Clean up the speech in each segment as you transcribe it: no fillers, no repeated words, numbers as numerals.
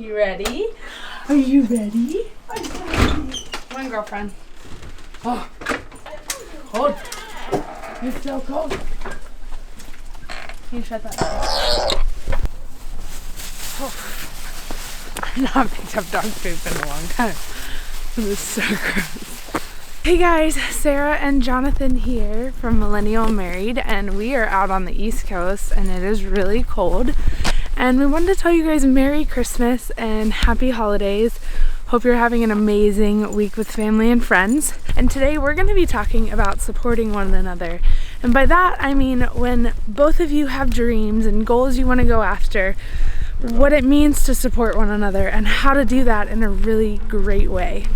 You ready? Are you ready? Come on, girlfriend. Oh, cold. It's so cold. Can you shut that door? Oh. I've not picked up dog poop in a long time. This is so gross. Hey guys, Sarah and Jonathan here from Millennial Married, and we are out on the East Coast and it is really cold. And we wanted to tell you guys Merry Christmas and Happy Holidays. Hope you're having an amazing week with family and friends. And today we're going to be talking about supporting one another. And by that I mean when both of you have dreams and goals you want to go after, what it means to support one another and how to do that in a really great way.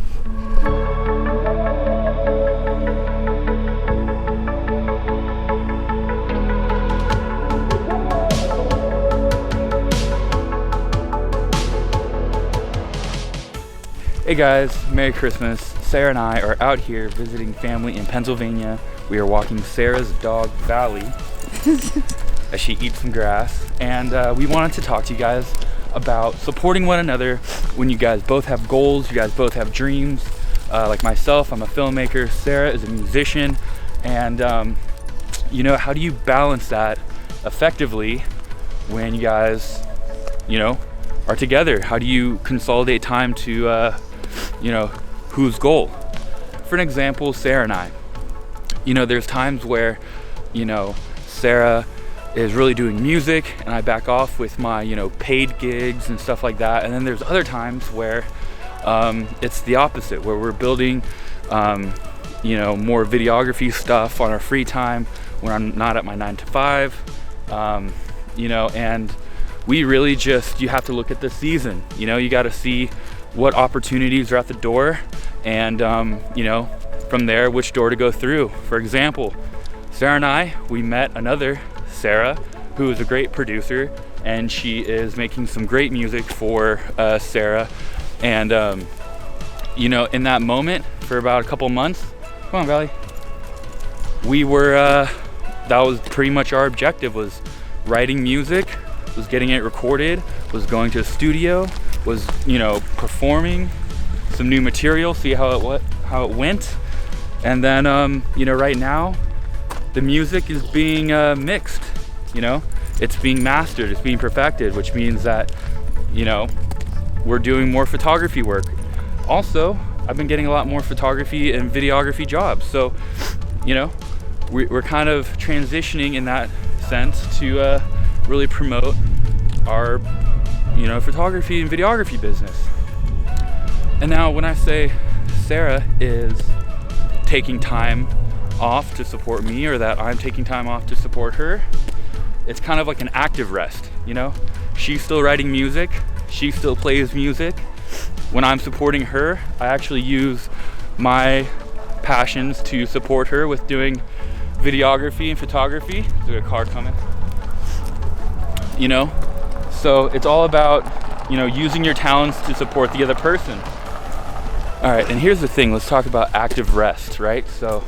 Hey guys, Merry Christmas. Sarah and I are out here visiting family in Pennsylvania. We are walking Sarah's dog, Valley, as she eats some grass. And we wanted to talk to you guys about supporting one another when you guys both have goals, you guys both have dreams. Like myself, I'm a filmmaker, Sarah is a musician. And you know, how do you balance that effectively when you guys, you know, are together? How do you consolidate time to you know, whose goal? For an example, Sarah and I, you know, there's times where, you know, Sarah is really doing music and I back off with my, you know, paid gigs and stuff like that. And then there's other times where it's the opposite, where we're building, you know, more videography stuff on our free time when I'm not at my 9 to 5, you know, and we really just, you have to look at the season, you know, you got to see what opportunities are at the door and, you know, from there, which door to go through. For example, Sarah and I, we met another Sarah who is a great producer and she is making some great music for Sarah. And, you know, in that moment for about a couple months, come on, Valley, we were, that was pretty much our objective, was writing music, was getting it recorded, was going to a studio, was, you know, performing some new material, see how it went. And then, you know, right now, the music is being mixed, you know, it's being mastered, it's being perfected, which means that, you know, we're doing more photography work. Also, I've been getting a lot more photography and videography jobs. So, you know, we're kind of transitioning in that sense to really promote our, you know, photography and videography business. And now when I say Sarah is taking time off to support me, or that I'm taking time off to support her, it's kind of like an active rest, you know? She's still writing music, she still plays music. When I'm supporting her, I actually use my passions to support her with doing videography and photography. There's a car coming. You know, so it's all about, you know, using your talents to support the other person. All right, and here's the thing, let's talk about active rest, right? So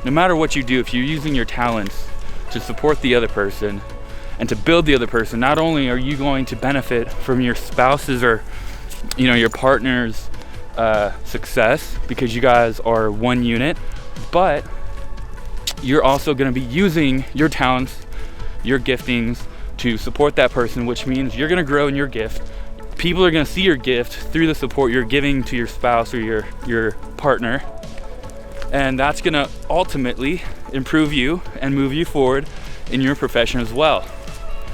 no matter what you do, if you're using your talents to support the other person and to build the other person, not only are you going to benefit from your spouse's or, you know, your partner's success, because you guys are one unit, but you're also going to be using your talents, your giftings to support that person, which means you're going to grow in your gift. People are going to see your gift through the support you're giving to your spouse or your partner, and that's going to ultimately improve you and move you forward in your profession as well.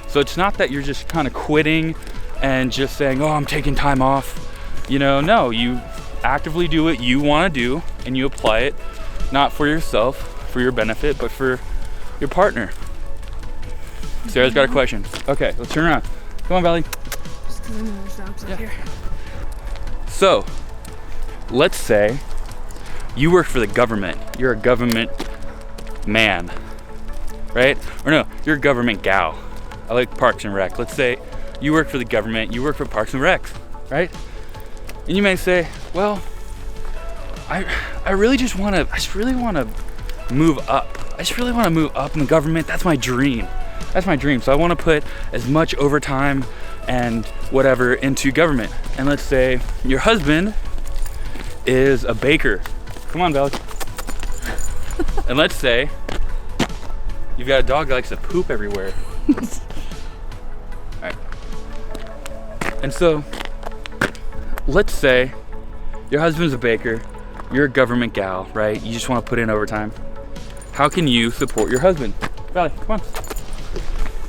So it's not that you're just kind of quitting and just saying, oh, I'm taking time off. You know, no, you actively do what you want to do and you apply it, not for yourself, for your benefit, but for your partner. Sarah's got a question. Okay, let's turn around. Come on, Valley. Just because I know there's dogs up here. So, let's say you work for the government. You're a government man, right? Or no, you're a government gal. I like Parks and Rec. Let's say you work for the government, you work for Parks and Rec, right? And you may say, well, I really want to move up. I just really want to move up in the government. That's my dream. So I want to put as much overtime and whatever into government. And let's say your husband is a baker. Come on, Valley. And let's say you've got a dog that likes to poop everywhere. All right. And so let's say your husband's a baker, you're a government gal, right? You just want to put in overtime. How can you support your husband? Valley, come on.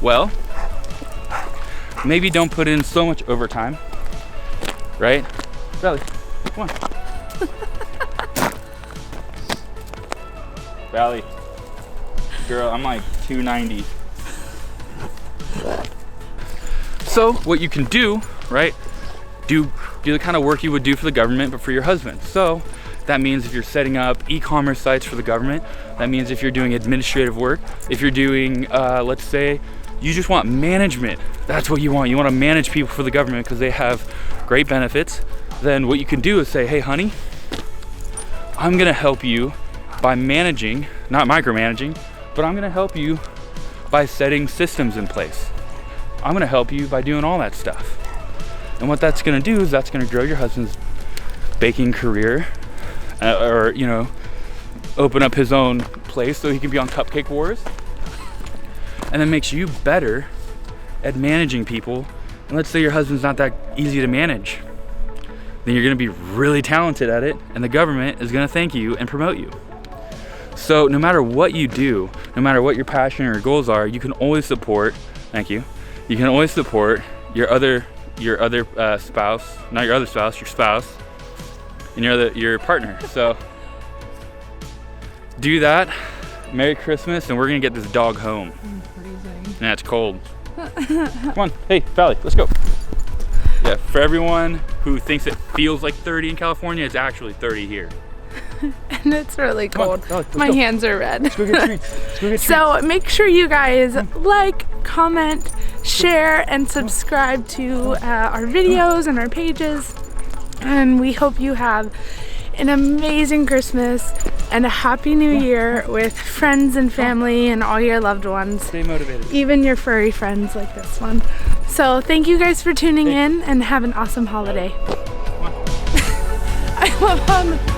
Well, maybe don't put in so much overtime, right? Valley, come on. Valley, girl, I'm like 290. So what you can do, right? Do the kind of work you would do for the government, but for your husband. So that means if you're setting up e-commerce sites for the government, that means if you're doing administrative work, if you're doing, let's say, you just want management. That's what you want. You want to manage people for the government because they have great benefits. Then what you can do is say, hey, honey, I'm going to help you by managing, not micromanaging, but I'm going to help you by setting systems in place. I'm going to help you by doing all that stuff. And what that's going to do is that's going to grow your husband's baking career, or, you know, open up his own place so he can be on Cupcake Wars. And then makes you better at managing people. And let's say your husband's not that easy to manage. Then you're going to be really talented at it, and the government is going to thank you and promote you. So no matter what you do, no matter what your passion or your goals are, you can always support, thank you, you can always support your other spouse, not your other spouse, your spouse, and your partner. So do that. Merry Christmas, and we're gonna get this dog home. I'm freezing. Yeah, it's cold. Come on, hey, Valley, let's go. Yeah, for everyone who thinks it feels like 30 in California, it's actually 30 here. And it's really cold. Valley, My hands are red. Let's go get treats. Let's go get treats. So make sure you guys like, comment, share, and subscribe to our videos and our pages. And we hope you have an amazing Christmas and a happy new year with friends and family and all your loved ones. Stay motivated. Even your furry friends like this one. So thank you guys for tuning in, and have an awesome holiday. I love